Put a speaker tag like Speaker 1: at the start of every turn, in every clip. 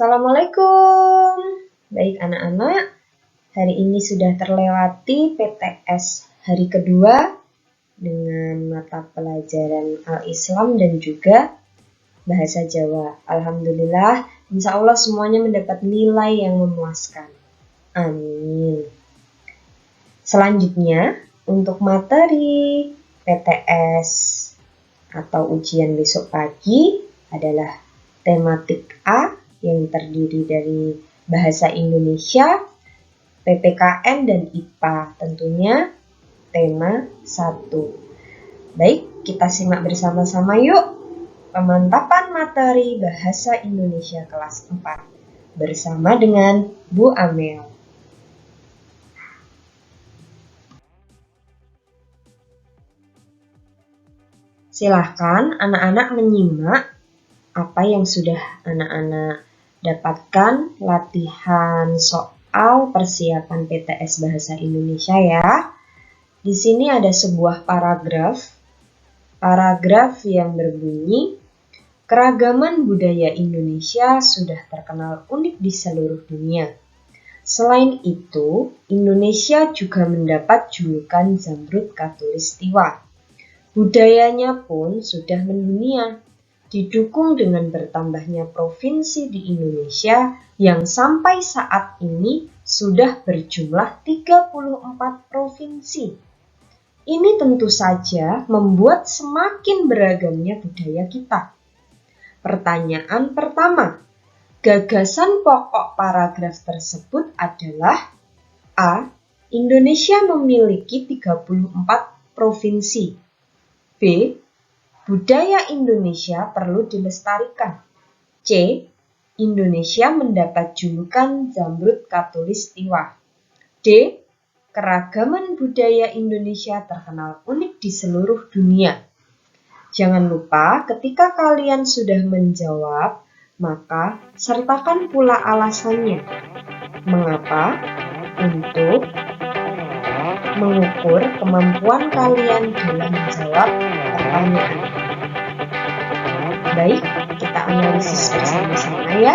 Speaker 1: Assalamualaikum. Baik anak-anak, hari ini sudah terlewati PTS hari kedua dengan mata pelajaran Al-Islam dan juga bahasa Jawa. Alhamdulillah, insya Allah semuanya mendapat nilai yang memuaskan. Amin. Selanjutnya, untuk materi PTS atau ujian besok pagi adalah tematik A yang terdiri dari bahasa Indonesia, PPKN, dan IPA. Tentunya tema 1. Baik, kita simak bersama-sama yuk pemantapan materi bahasa Indonesia kelas 4 bersama dengan Bu Amel. Silahkan anak-anak menyimak apa yang sudah anak-anak dapatkan latihan soal persiapan PTS Bahasa Indonesia ya. Di sini ada sebuah paragraf yang berbunyi, keragaman budaya Indonesia sudah terkenal unik di seluruh dunia. Selain itu, Indonesia juga mendapat julukan Zamrud Khatulistiwa. Budayanya pun sudah mendunia, didukung dengan bertambahnya provinsi di Indonesia yang sampai saat ini sudah berjumlah 34 provinsi. Ini tentu saja membuat semakin beragamnya budaya kita. Pertanyaan pertama, gagasan pokok paragraf tersebut adalah A. Indonesia memiliki 34 provinsi. B. Budaya Indonesia perlu dilestarikan. C. Indonesia mendapat julukan Zamrud Khatulistiwa. D. Keragaman budaya Indonesia terkenal unik di seluruh dunia. Jangan lupa ketika kalian sudah menjawab, maka sertakan pula alasannya. Mengapa? Untuk mengukur kemampuan kalian dalam menjawab pertanyaan. Baik, kita analisis bersama-sama ya.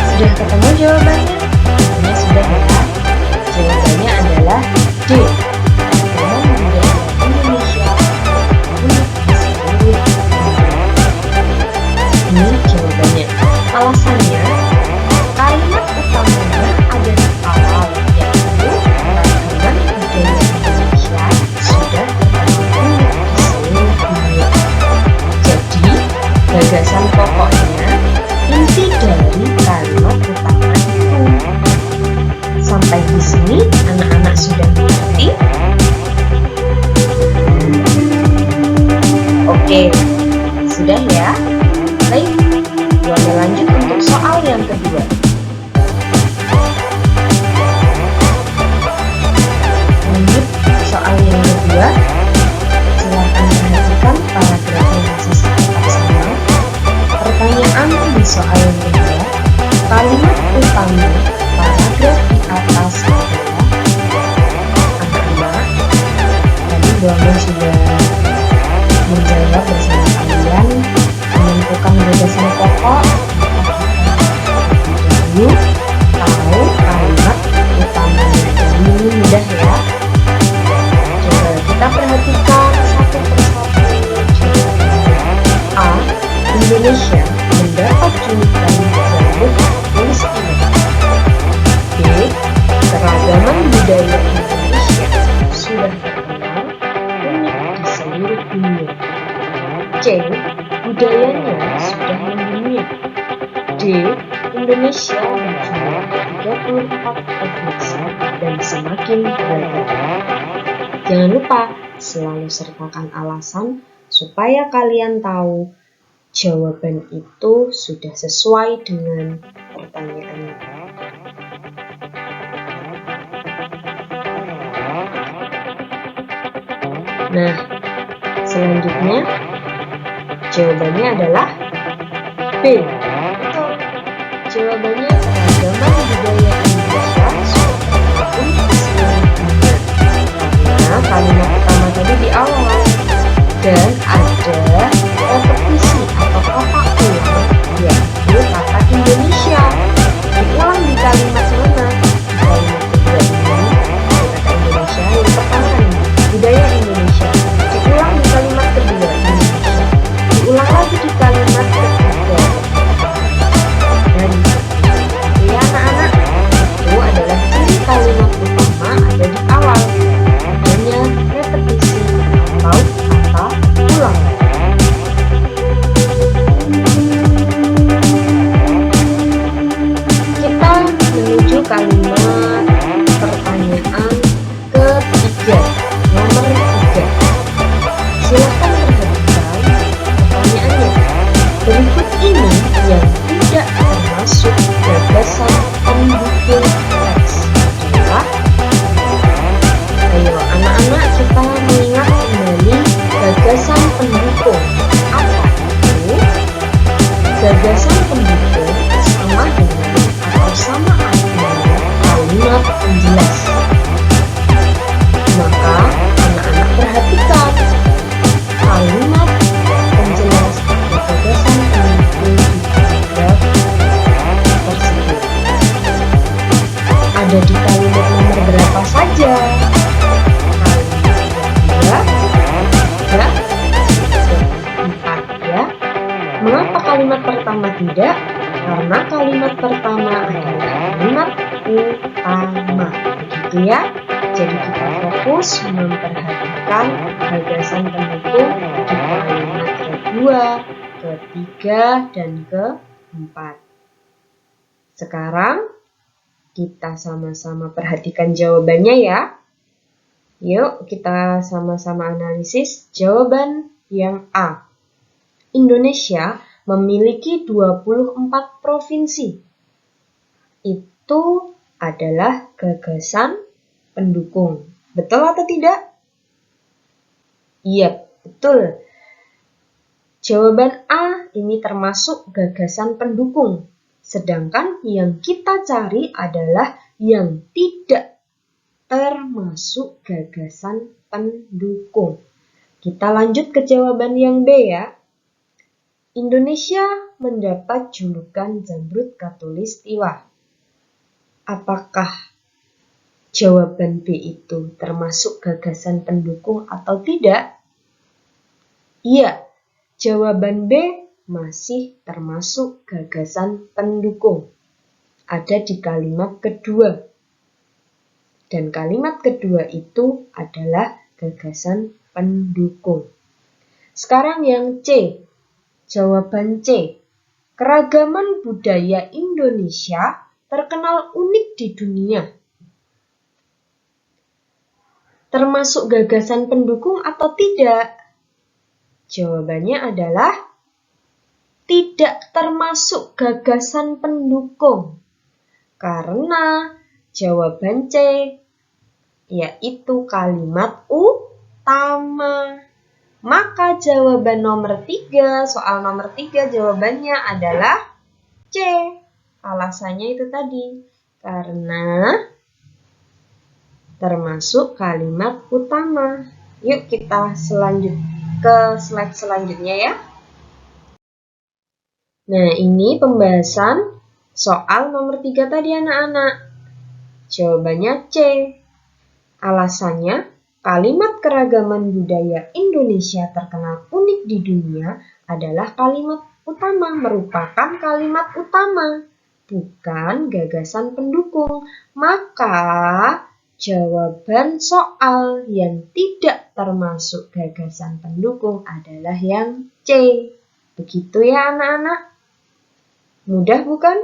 Speaker 1: Sudah ketemu jawabannya? Ini sudah ya. Jawabannya adalah D. Keragaman budaya Indonesia unik di seluruh dunia. Ini jawabannya. Alasannya, kalimat utamanya ada di awal, yaitu keragaman budaya Indonesia sudah terkenal unik di seluruh dunia. Jadi, gagasan pokoknya inti dari kalimat utama itu. Sampai di sini anak-anak sudah mengerti? Oke, sudah ya? Baik, kita lanjut untuk soal yang kedua. Soal yang kedua, silakan perhatikan paragraf yang masih tetap sama. Pertanyaan di soal yang kedua, kalimat utama paragraf di atas adalah anak-anak. Tadi Bu Amel sudah menjawab bersama kalian, menentukan gagasan pokok. Dulu tahu kalimat utamanya. Ini mudah ya. Kita perhatikan satu persatu. A. Indonesia mendapat julukan Zamrud Khatulistiwa. B. Keragaman budaya Indonesia sudah terkenal unik di seluruh dunia. C. Budayanya sudah mendunia. D. Indonesia berjumlah 34 provinsi dan semakin beragam. Jangan lupa selalu sertakan alasan supaya kalian tahu jawaban itu sudah sesuai dengan pertanyaannya. Nah, selanjutnya jawabannya adalah B. Betul. Jawabannya keragaman budaya Indonesia sudah terkenal unik di seluruh dunia. Karena kalimat pertama tadi di awal dan ada Nomor 3. Silakan perhatikan pertanyaannya. Berikut ini yang tidak termasuk gagasan pendukung teks adalah, ayo anak-anak kita mengingat kembali gagasan pendukung. Apa itu? Gagasan pendukung sama dengan atau sama artinya kalimat penjelas. Maka anak-anak perhatikan kalimat penjelas atau gagasan pendukung di paragraf tersebut. Ada di kalimat nomor berapa saja? Mengapa kalimat pertama tidak? Karena kalimat pertama adalah kalimat utama. Begitu ya. Jadi kita fokus memperhatikan gagasan pendukung di kalimat kedua, ketiga, dan keempat. Sekarang kita sama-sama perhatikan jawabannya ya. Yuk kita sama-sama analisis jawaban yang A. Indonesia memiliki 24 provinsi. Itu adalah gagasan pendukung. Betul atau tidak? Iya, betul. Jawaban A ini termasuk gagasan pendukung. Sedangkan yang kita cari adalah yang tidak termasuk gagasan pendukung. Kita lanjut ke jawaban yang B ya. Indonesia mendapat julukan Zamrud Khatulistiwa. Apakah jawaban B itu termasuk gagasan pendukung atau tidak? Iya, jawaban B masih termasuk gagasan pendukung. Ada di kalimat kedua. Dan kalimat kedua itu adalah gagasan pendukung. Sekarang yang C. Jawaban C. Keragaman budaya Indonesia terkenal unik di dunia. Termasuk gagasan pendukung atau tidak? Jawabannya adalah tidak termasuk gagasan pendukung. Karena jawaban C yaitu kalimat utama. Maka jawaban nomor 3, soal nomor 3 jawabannya adalah C. Alasannya itu tadi, karena termasuk kalimat utama. Yuk kita ke slide selanjutnya ya. Nah, ini pembahasan soal nomor 3 tadi anak-anak. Jawabannya C. Alasannya, kalimat keragaman budaya Indonesia terkenal unik di dunia adalah kalimat utama, merupakan kalimat utama, bukan gagasan pendukung. Maka jawaban soal yang tidak termasuk gagasan pendukung adalah yang C. Begitu ya anak-anak? Mudah bukan?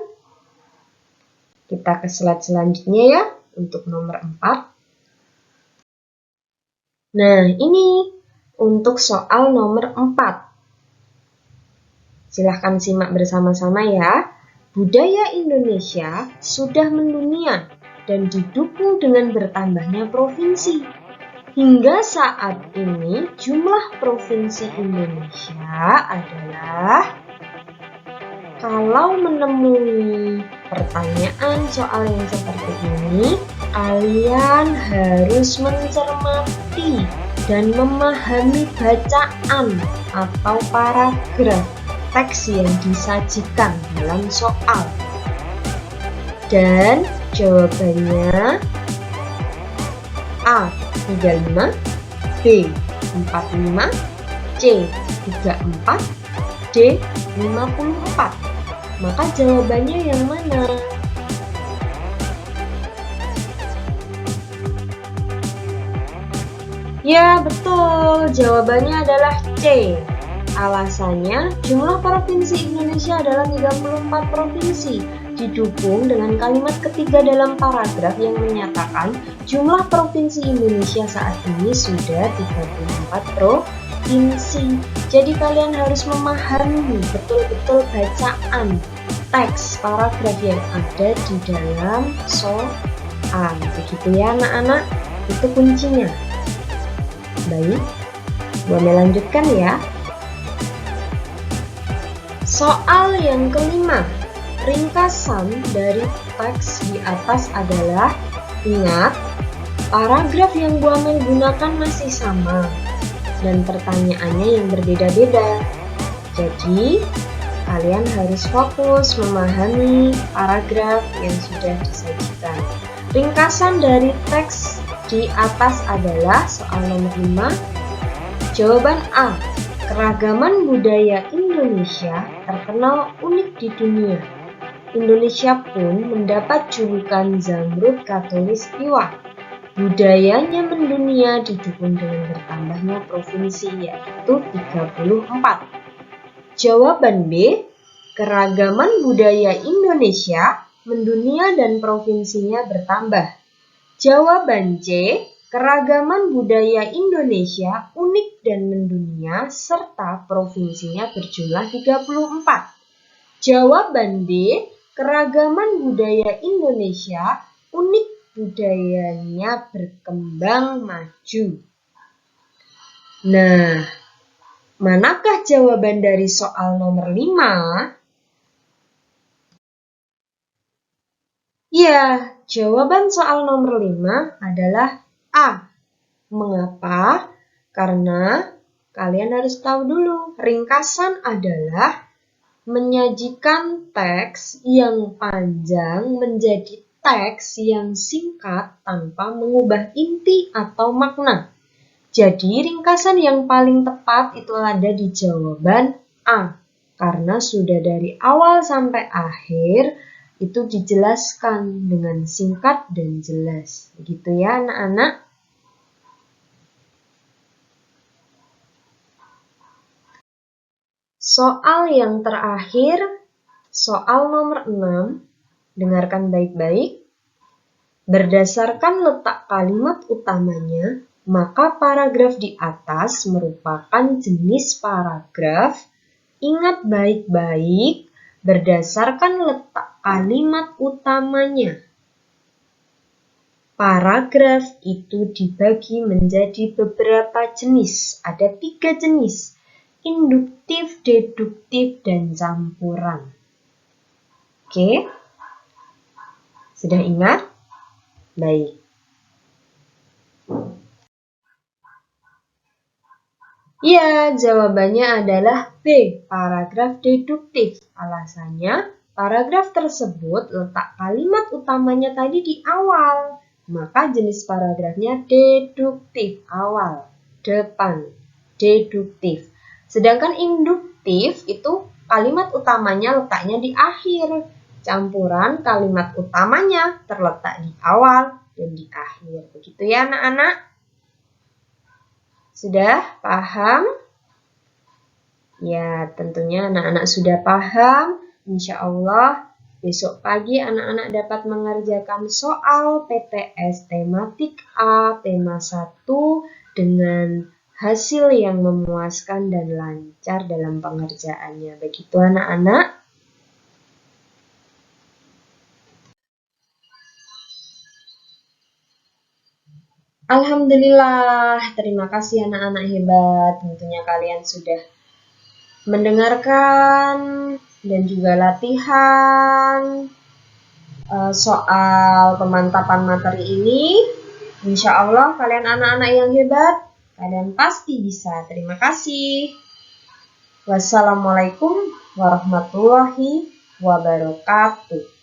Speaker 1: Kita ke slide selanjutnya ya, untuk nomor 4. Nah, ini untuk soal nomor 4. Silahkan simak bersama-sama ya. Budaya Indonesia sudah mendunia dan didukung dengan bertambahnya provinsi. Hingga saat ini jumlah provinsi Indonesia adalah, kalau menemui pertanyaan soal yang seperti ini, kalian harus mencermati dan memahami bacaan atau paragraf teks yang disajikan dalam soal. Dan jawabannya A. 35, B. 45, C. 34, D. 54. Maka jawabannya yang mana? Ya, betul. Jawabannya adalah C. Alasannya, jumlah provinsi Indonesia adalah 34 provinsi. didukung dengan kalimat ketiga dalam paragraf yang menyatakan jumlah provinsi Indonesia saat ini sudah 34 provinsi. Jadi kalian harus memahami betul-betul bacaan teks paragraf yang ada di dalam soal. Begitu ya anak-anak, itu kuncinya. Baik, boleh lanjutkan ya. Soal yang kelima. Ringkasan dari teks di atas adalah, ingat, paragraf yang Bu Amel gunakan masih sama dan pertanyaannya yang berbeda-beda. Jadi, kalian harus fokus memahami paragraf yang sudah disajikan. Ringkasan dari teks di atas adalah soal nomor 5. Jawaban A. Keragaman budaya Indonesia terkenal unik di dunia. Indonesia pun mendapat julukan Zamrud Khatulistiwa. Budayanya mendunia didukung dengan bertambahnya provinsi, yaitu 34. Jawaban B. Keragaman budaya Indonesia mendunia dan provinsinya bertambah. Jawaban C. Keragaman budaya Indonesia unik dan mendunia serta provinsinya berjumlah 34. Jawaban D. Keragaman budaya Indonesia unik, budayanya berkembang maju. Nah, manakah jawaban dari soal nomor 5? Ya, jawaban soal nomor 5 adalah A. Mengapa? Karena kalian harus tahu dulu, ringkasan adalah menyajikan teks yang panjang menjadi teks yang singkat tanpa mengubah inti atau makna. Jadi ringkasan yang paling tepat itu ada di jawaban A. Karena sudah dari awal sampai akhir itu dijelaskan dengan singkat dan jelas. Begitu ya anak-anak. Soal yang terakhir, soal nomor 6, dengarkan baik-baik. Berdasarkan letak kalimat utamanya, maka paragraf di atas merupakan jenis paragraf. Ingat baik-baik, berdasarkan letak kalimat utamanya. Paragraf itu dibagi menjadi beberapa jenis, ada 3 jenis. Induktif, deduktif, dan campuran. Oke, sudah ingat? Baik. Ya, jawabannya adalah B, paragraf deduktif. Alasannya, paragraf tersebut letak kalimat utamanya tadi di awal. Maka jenis paragrafnya deduktif, awal, depan, deduktif. Sedangkan induktif itu kalimat utamanya letaknya di akhir. Campuran kalimat utamanya terletak di awal dan di akhir. Begitu ya anak-anak? Sudah paham? Ya, tentunya anak-anak sudah paham. Insya Allah besok pagi anak-anak dapat mengerjakan soal PTS tematik A, tema 1 dengan hasil yang memuaskan dan lancar dalam pengerjaannya. Begitu anak-anak. Alhamdulillah, terima kasih anak-anak hebat. Tentunya kalian sudah mendengarkan dan juga latihan soal pemantapan materi ini. Insya Allah kalian anak-anak yang hebat. Kalian pasti bisa. Terima kasih. Wassalamualaikum warahmatullahi wabarakatuh.